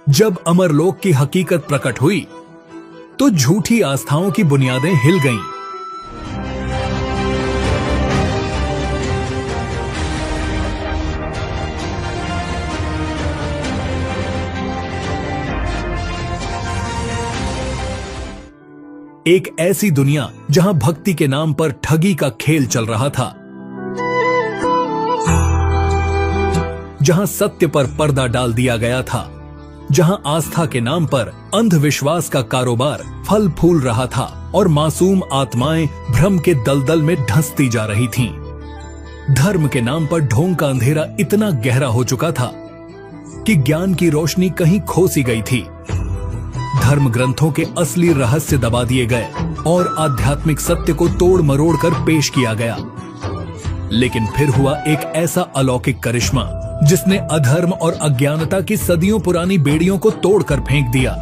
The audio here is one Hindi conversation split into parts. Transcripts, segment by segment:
जब अमरलोक की हकीकत प्रकट हुई तो झूठी आस्थाओं की बुनियादें हिल गईं। एक ऐसी दुनिया जहां भक्ति के नाम पर ठगी का खेल चल रहा था, जहां सत्य पर पर्दा डाल दिया गया था, जहां आस्था के नाम पर अंधविश्वास का कारोबार फल फूल रहा था और मासूम आत्माएं भ्रम के दलदल में धंसती जा रही थीं। धर्म के नाम पर ढोंग का अंधेरा इतना गहरा हो चुका था कि ज्ञान की रोशनी कहीं खो सी गई थी। धर्म ग्रंथों के असली रहस्य दबा दिए गए और आध्यात्मिक सत्य को तोड़ मरोड़ कर पेश किया गया। लेकिन फिर हुआ एक ऐसा अलौकिक करिश्मा जिसने अधर्म और अज्ञानता की सदियों पुरानी बेड़ियों को तोड़कर फेंक दिया।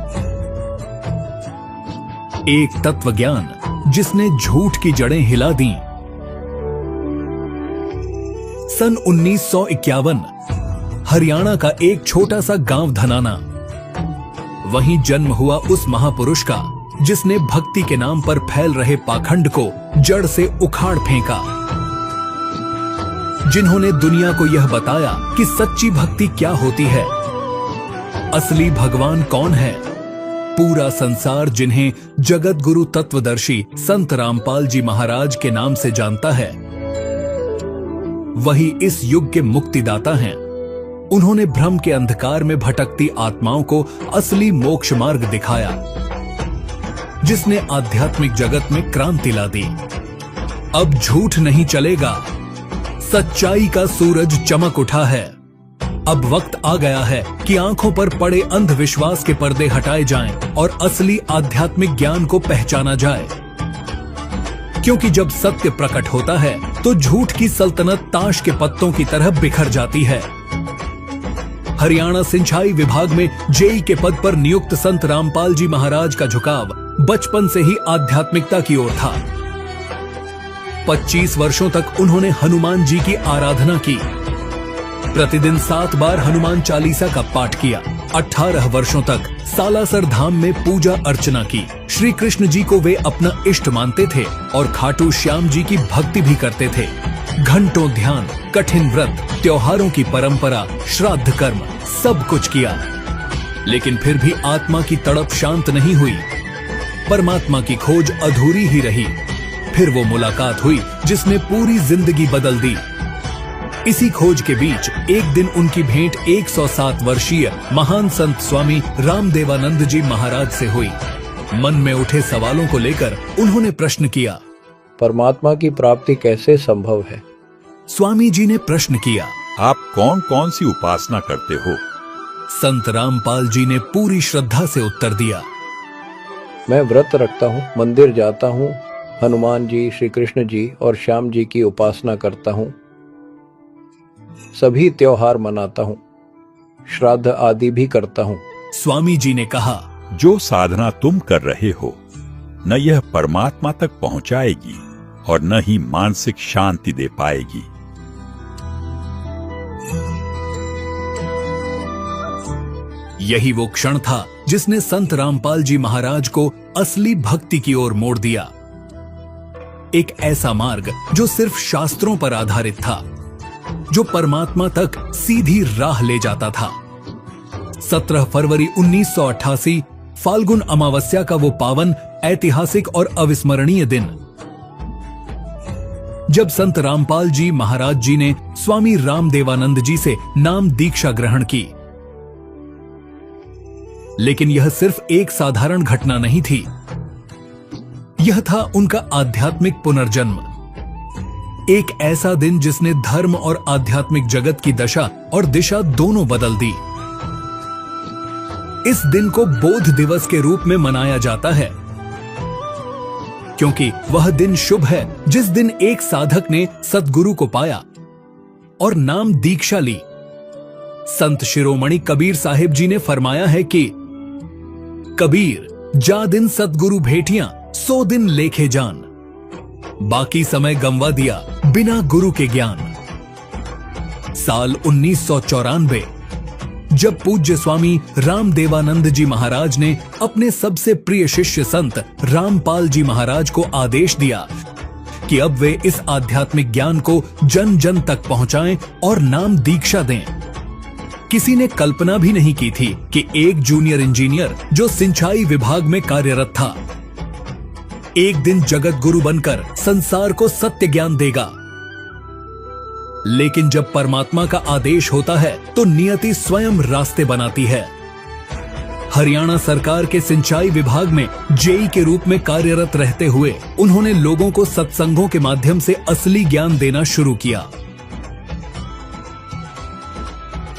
एक तत्व ज्ञान जिसने झूठ की जड़ें हिला दी। सन 1951 हरियाणा का एक छोटा सा गांव धनाना, वहीं जन्म हुआ उस महापुरुष का जिसने भक्ति के नाम पर फैल रहे पाखंड को जड़ से उखाड़ फेंका, जिन्होंने दुनिया को यह बताया कि सच्ची भक्ति क्या होती है, असली भगवान कौन है। पूरा संसार जिन्हें जगत गुरु तत्वदर्शी संत रामपाल जी महाराज के नाम से जानता है, वही इस युग के मुक्तिदाता हैं। उन्होंने भ्रम के अंधकार में भटकती आत्माओं को असली मोक्ष मार्ग दिखाया, जिसने आध्यात्मिक जगत में क्रांति ला दी। अब झूठ नहीं चलेगा, सच्चाई का सूरज चमक उठा है। अब वक्त आ गया है कि आंखों पर पड़े अंधविश्वास के पर्दे हटाए जाएं और असली आध्यात्मिक ज्ञान को पहचाना जाए। क्योंकि जब सत्य प्रकट होता है तो झूठ की सल्तनत ताश के पत्तों की तरह बिखर जाती है। हरियाणा सिंचाई विभाग में जेई के पद पर नियुक्त संत रामपाल जी महाराज का झुकाव बचपन से ही आध्यात्मिकता की ओर था। 25 वर्षों तक उन्होंने हनुमान जी की आराधना की, प्रतिदिन 7 बार हनुमान चालीसा का पाठ किया। 18 वर्षों तक सालासर धाम में पूजा अर्चना की। श्री कृष्ण जी को वे अपना इष्ट मानते थे और खाटू श्याम जी की भक्ति भी करते थे। घंटों ध्यान, कठिन व्रत, त्योहारों की परंपरा, श्राद्ध कर्म सब कुछ किया, लेकिन फिर भी आत्मा की तड़प शांत नहीं हुई। परमात्मा की खोज अधूरी ही रही। फिर वो मुलाकात हुई जिसने पूरी जिंदगी बदल दी। इसी खोज के बीच एक दिन उनकी भेंट 107 वर्षीय महान संत स्वामी रामदेवानंद जी महाराज से हुई। मन में उठे सवालों को लेकर उन्होंने प्रश्न किया, परमात्मा की प्राप्ति कैसे संभव है? स्वामी जी ने प्रश्न किया, आप कौन कौन सी उपासना करते हो? संत रामपाल जी ने पूरी श्रद्धा से उत्तर दिया, मैं व्रत रखता हूँ, मंदिर जाता हूँ, हनुमान जी, श्री कृष्ण जी और श्याम जी की उपासना करता हूँ, सभी त्योहार मनाता हूँ, श्राद्ध आदि भी करता हूँ। स्वामी जी ने कहा, जो साधना तुम कर रहे हो न यह परमात्मा तक पहुंचाएगी और न ही मानसिक शांति दे पाएगी। यही वो क्षण था जिसने संत रामपाल जी महाराज को असली भक्ति की ओर मोड़ दिया। एक ऐसा मार्ग जो सिर्फ शास्त्रों पर आधारित था, जो परमात्मा तक सीधी राह ले जाता था। 17 फरवरी 1988 फाल्गुन अमावस्या का वो पावन, ऐतिहासिक और अविस्मरणीय दिन, जब संत रामपाल जी महाराज जी ने स्वामी रामदेवानंद जी से नाम दीक्षा ग्रहण की। लेकिन यह सिर्फ एक साधारण घटना नहीं थी, यह था उनका आध्यात्मिक पुनर्जन्म। एक ऐसा दिन जिसने धर्म और आध्यात्मिक जगत की दशा और दिशा दोनों बदल दी। इस दिन को बोध दिवस के रूप में मनाया जाता है, क्योंकि वह दिन शुभ है जिस दिन एक साधक ने सद्गुरु को पाया और नाम दीक्षा ली। संत शिरोमणि कबीर साहिब जी ने फरमाया है कि कबीर जा दिन सद्गुरु भेटियां 100 दिन लेखे जान, बाकी समय गंवा दिया बिना गुरु के ज्ञान। साल 1994 जब पूज्य स्वामी रामदेवानंद जी महाराज ने अपने सबसे प्रिय शिष्य संत रामपाल जी महाराज को आदेश दिया कि अब वे इस आध्यात्मिक ज्ञान को जन जन तक पहुंचाएं और नाम दीक्षा दें। किसी ने कल्पना भी नहीं की थी कि एक जूनियर इंजीनियर जो सिंचाई विभाग में कार्यरत था, एक दिन जगत गुरु बनकर संसार को सत्य ज्ञान देगा। लेकिन जब परमात्मा का आदेश होता है तो नियति स्वयं रास्ते बनाती है। हरियाणा सरकार के सिंचाई विभाग में जेई के रूप में कार्यरत रहते हुए उन्होंने लोगों को सत्संगों के माध्यम से असली ज्ञान देना शुरू किया।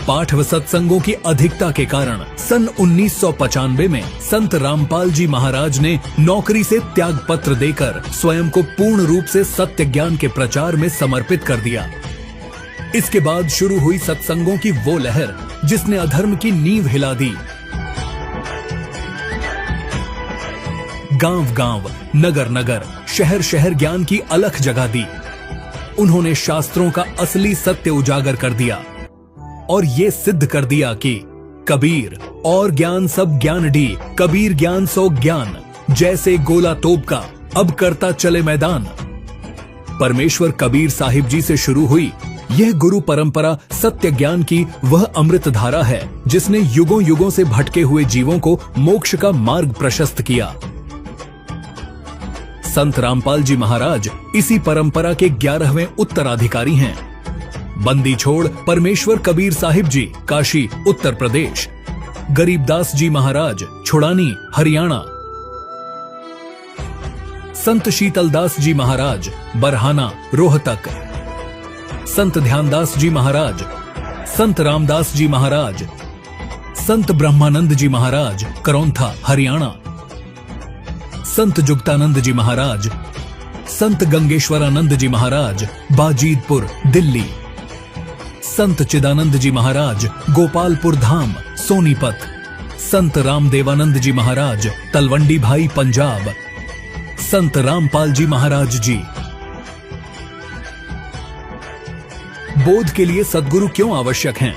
पाठ व सत्संगों की अधिकता के कारण सन 1995 में संत रामपाल जी महाराज ने नौकरी से त्याग पत्र देकर स्वयं को पूर्ण रूप से सत्य ज्ञान के प्रचार में समर्पित कर दिया। इसके बाद शुरू हुई सत्संगों की वो लहर जिसने अधर्म की नींव हिला दी। गांव गांव, नगर नगर, शहर शहर ज्ञान की अलख जगा दी। उन्होंने शास्त्रों का असली सत्य उजागर कर दिया और ये सिद्ध कर दिया कि कबीर और ज्ञान सब ज्ञान डी, कबीर ज्ञान सो ज्ञान, जैसे गोला तोप का अब करता चले मैदान। परमेश्वर कबीर साहिब जी से शुरू हुई यह गुरु परंपरा सत्य ज्ञान की वह अमृत धारा है जिसने युगों युगों से भटके हुए जीवों को मोक्ष का मार्ग प्रशस्त किया। संत रामपाल जी महाराज इसी परंपरा के 11वें उत्तराधिकारी हैं। बंदी छोड़ परमेश्वर कबीर साहिब जी, काशी उत्तर प्रदेश। गरीबदास जी महाराज, छुड़ानी हरियाणा। संत शीतलदास जी महाराज, बरहाना रोहतक। संत ध्यानदास जी महाराज, संत रामदास जी महाराज, संत ब्रह्मानंद जी महाराज, करौंथा हरियाणा। संत जुक्तानंद जी महाराज, संत गंगेश्वरानंद जी महाराज, बाजीदपुर दिल्ली। संत चिदानंद जी महाराज, गोपालपुर धाम सोनीपत। संत रामदेवानंद जी महाराज, तलवंडी भाई पंजाब। संत रामपाल जी महाराज जी। बोध के लिए सद्गुरु क्यों आवश्यक हैं?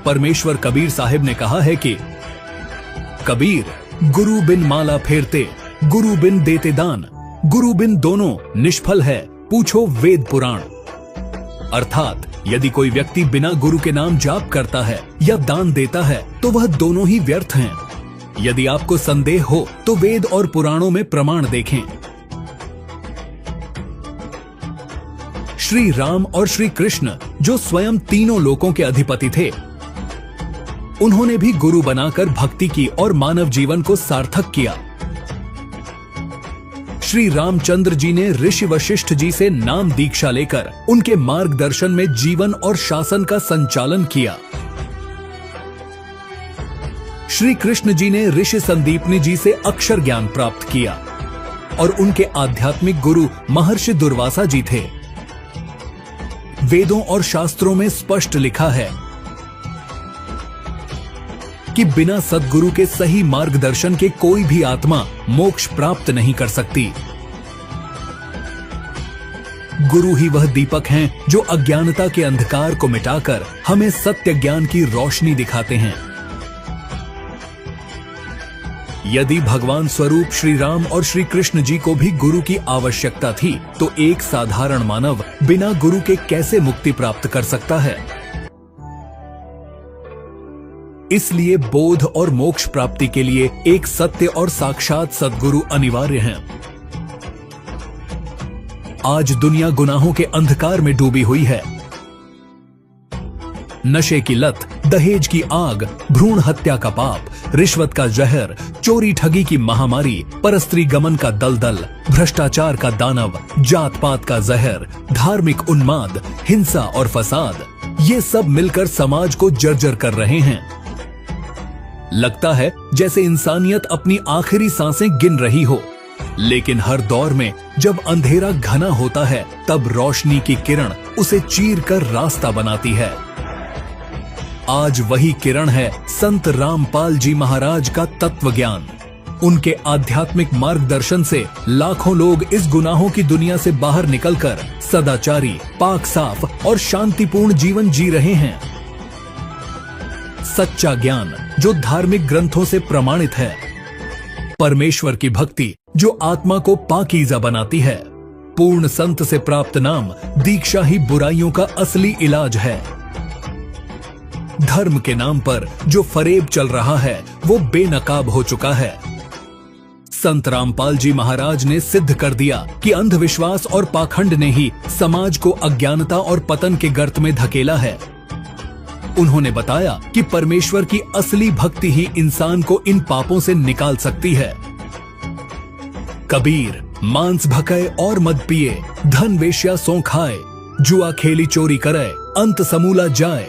परमेश्वर कबीर साहिब ने कहा है कि कबीर गुरु बिन माला फेरते, गुरु बिन देते दान, गुरु बिन दोनों निष्फल है, पूछो वेद पुराण। अर्थात यदि कोई व्यक्ति बिना गुरु के नाम जाप करता है या दान देता है तो वह दोनों ही व्यर्थ हैं। यदि आपको संदेह हो तो वेद और पुराणों में प्रमाण देखें। श्री राम और श्री कृष्ण जो स्वयं तीनों लोकों के अधिपति थे, उन्होंने भी गुरु बनाकर भक्ति की और मानव जीवन को सार्थक किया। श्री रामचंद्र जी ने ऋषि वशिष्ठ जी से नाम दीक्षा लेकर उनके मार्गदर्शन में जीवन और शासन का संचालन किया। श्री कृष्ण जी ने ऋषि संदीपनी जी से अक्षर ज्ञान प्राप्त किया और उनके आध्यात्मिक गुरु महर्षि दुर्वासा जी थे। वेदों और शास्त्रों में स्पष्ट लिखा है कि बिना सद्गुरु के सही मार्गदर्शन के कोई भी आत्मा मोक्ष प्राप्त नहीं कर सकती। गुरु ही वह दीपक हैं जो अज्ञानता के अंधकार को मिटाकर हमें सत्य ज्ञान की रोशनी दिखाते हैं। यदि भगवान स्वरूप श्री राम और श्री कृष्ण जी को भी गुरु की आवश्यकता थी तो एक साधारण मानव बिना गुरु के कैसे मुक्ति प्राप्त कर सकता है? इसलिए बोध और मोक्ष प्राप्ति के लिए एक सत्य और साक्षात सद्गुरु अनिवार्य हैं। आज दुनिया गुनाहों के अंधकार में डूबी हुई है। नशे की लत, दहेज की आग, भ्रूण हत्या का पाप, रिश्वत का जहर, चोरी ठगी की महामारी, परस्त्री गमन का दलदल, भ्रष्टाचार का दानव, जात पात का जहर, धार्मिक उन्माद, हिंसा और फसाद, ये सब मिलकर समाज को जर्जर कर रहे हैं। लगता है जैसे इंसानियत अपनी आखिरी सांसें गिन रही हो, लेकिन हर दौर में जब अंधेरा घना होता है तब रोशनी की किरण उसे चीर कर रास्ता बनाती है। आज वही किरण है संत रामपाल जी महाराज का तत्व ज्ञान। उनके आध्यात्मिक मार्गदर्शन से लाखों लोग इस गुनाहों की दुनिया से बाहर निकलकर सदाचारी, पाक साफ और शांतिपूर्ण जीवन जी रहे हैं। सच्चा ज्ञान जो धार्मिक ग्रंथों से प्रमाणित है, परमेश्वर की भक्ति जो आत्मा को पाकीज़ा बनाती है, पूर्ण संत से प्राप्त नाम दीक्षा ही बुराइयों का असली इलाज है। धर्म के नाम पर जो फरेब चल रहा है वो बेनकाब हो चुका है। संत रामपाल जी महाराज ने सिद्ध कर दिया कि अंधविश्वास और पाखंड ने ही समाज को अज्ञानता और पतन के गर्त में धकेला है। उन्होंने बताया कि परमेश्वर की असली भक्ति ही इंसान को इन पापों से निकाल सकती है। कबीर मांस भकय और मद पिए, धन वेश्या सो खाए, जुआ खेली चोरी करे, अंत समूला जाए।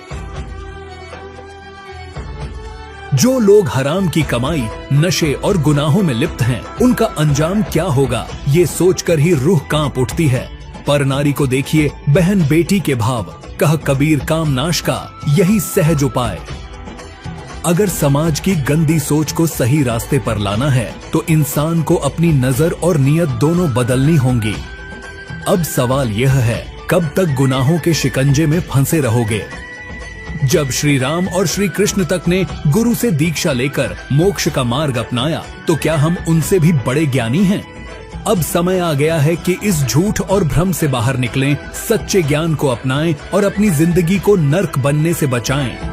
जो लोग हराम की कमाई, नशे और गुनाहों में लिप्त हैं, उनका अंजाम क्या होगा, ये सोचकर ही रूह कांप उठती है। पर नारी को देखिए बहन बेटी के भाव, कह कबीर काम नाश का यही सहज उपाय। अगर समाज की गंदी सोच को सही रास्ते पर लाना है तो इंसान को अपनी नजर और नियत दोनों बदलनी होंगी। अब सवाल यह है, कब तक गुनाहों के शिकंजे में फंसे रहोगे? जब श्री राम और श्री कृष्ण तक ने गुरु से दीक्षा लेकर मोक्ष का मार्ग अपनाया, तो क्या हम उनसे भी बड़े ज्ञानी हैं? अब समय आ गया है कि इस झूठ और भ्रम से बाहर निकलें, सच्चे ज्ञान को अपनाएं और अपनी जिंदगी को नर्क बनने से बचाएं।